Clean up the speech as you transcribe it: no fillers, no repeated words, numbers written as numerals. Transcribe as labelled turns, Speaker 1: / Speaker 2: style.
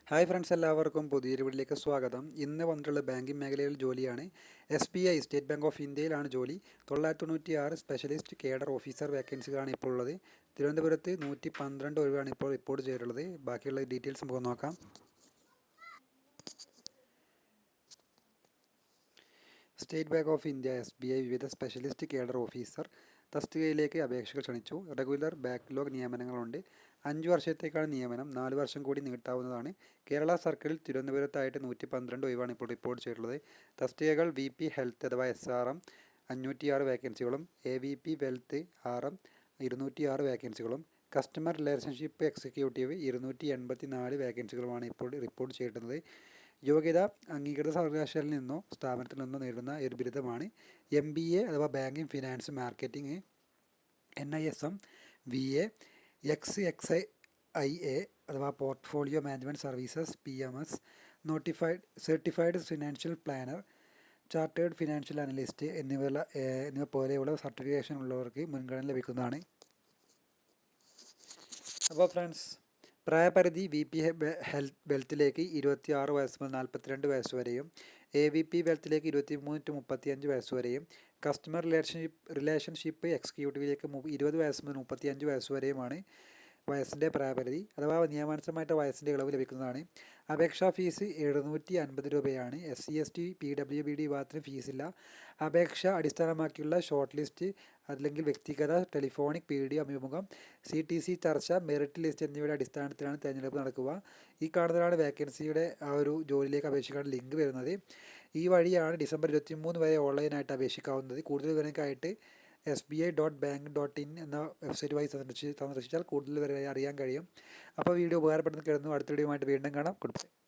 Speaker 1: Hi friends, എല്ലാവർക്കും പുതിയൊരു വീഡിയോയിലേക്ക് സ്വാഗതം. ഇന്ന് വന്നിട്ടുള്ള ബാങ്കിങ് മേഖലയിൽ ജോലിയാണ്. SBI സ്റ്റേറ്റ് ബാങ്ക് ഓഫ് ഇന്ത്യയിലാണ് ജോലി. 996 സ്പെഷ്യലിസ്റ്റ് കേഡർ ഓഫീസർ വേക്കൻസികളാണ് ഇപ്പോൾ ഉള്ളത്. തിരുവനന്തപുരത്ത് 112 ഒഴിവാണ് ഇപ്പോൾ റിപ്പോർട്ട് ചെയ്തിട്ടുള്ളത്. ബാക്കിയുള്ള ഡീറ്റെയിൽസ് നമുക്ക് നോക്കാം. State bank of India SBI വിവിധ സ്പെഷ്യലിസ്റ്റ് കേഡർ ഓഫീസർ തസ്തികയിലേക്ക് അപേക്ഷകൾ ക്ഷണിച്ചു. Regular backlog നിയമനങ്ങളുണ്ട്. 5 വർഷത്തേക്കാണ് നിയമനം. 4 വർഷം കൂടി നീട്ടാവുന്നതാണ്. കേരള സർക്കിളിൽ തിരുവനന്തപുരത്തായിട്ട് 112 ഒഴിവാണ് ഇപ്പോൾ റിപ്പോർട്ട് ചെയ്തിട്ടുള്ളത്. തസ്തികകൾ VP ഹെൽത്ത് അഥവാ SRM 506 വേക്കൻസികളും AVP വെൽത്ത് RM 206 വേക്കൻസികളും കസ്റ്റമർ റിലേഷൻഷിപ്പ് എക്സിക്യൂട്ടീവ് 284 വേക്കൻസികളുമാണ് ഇപ്പോൾ റിപ്പോർട്ട് ചെയ്തിട്ടുള്ളത്. യോഗ്യത അംഗീകൃത സർവകലാശാലയിൽ നിന്നോ സ്ഥാപനത്തിൽ നിന്നോ നേടുന്ന ഒരു ബിരുദമാണ്. MBA അഥവാ banking finance marketing, NISM, VA, XXIA അഥവാ portfolio management services PMS, certified financial planner, chartered financial analyst എന്നിവ പോലെയുള്ള സർട്ടിഫിക്കേഷൻ ഉള്ളവർക്ക് മുൻഗണന ലഭിക്കുന്നതാണ്. അപ്പോൾ ഫ്രണ്ട്സ്, പ്രായപരിധി VP വെൽത്തിലേക്ക് 26 വയസ്സ് മുതൽ 42 വയസ്സ് വരെയും AVP വെൽത്തിലേക്ക് 23 to 35 വയസ്സ് വരെയും കസ്റ്റമർ റിലേഷൻഷിപ്പ് എക്സിക്യൂട്ടീവിലേക്ക് 20 വയസ്സ് മുതൽ 35 വയസ്സ് വരെയുമാണ് വയസ്സിൻ്റെ പ്രായപരിധി അഥവാ നിയമാനുസൃതമായിട്ട് വയസ്സിൻ്റെ ഇളവ് ലഭിക്കുന്നതാണ്. അപേക്ഷാ ഫീസ് 750 രൂപയാണ്. SC ST PWBD വിഭാഗത്തിന് ഫീസില്ല. അപേക്ഷ അടിസ്ഥാനമാക്കിയുള്ള ഷോർട്ട് ലിസ്റ്റ് അല്ലെങ്കിൽ വ്യക്തിഗത ടെലിഫോണിക് PDO അഭിമുഖം, CTC ചർച്ച, മെറിറ്റ് ലിസ്റ്റ് എന്നിവയുടെ അടിസ്ഥാനത്തിലാണ് തിരഞ്ഞെടുപ്പ് നടക്കുക. ഈ കാണുന്നതാണ് വേക്കൻസിയുടെ ആ ഒരു ജോലിയിലേക്ക് അപേക്ഷിക്കാൻ ലിങ്ക് വരുന്നത്. ഈ വഴിയാണ് ഡിസംബർ 23 വരെ ഓൺലൈനായിട്ട് അപേക്ഷിക്കാവുന്നത്. കൂടുതൽ വിവരങ്ങൾക്കായിട്ട് SBI.bank.in എന്ന വെബ്സൈറ്റ് വഴി സന്ദർശിച്ചാൽ കൂടുതൽ വരെ അറിയാൻ കഴിയും. അപ്പോൾ വീഡിയോ ഉപകാരപ്പെടുന്ന കരുതുന്നു. അടുത്ത വീഡിയോയുമായിട്ട് വീണ്ടും കാണാം. Good bye.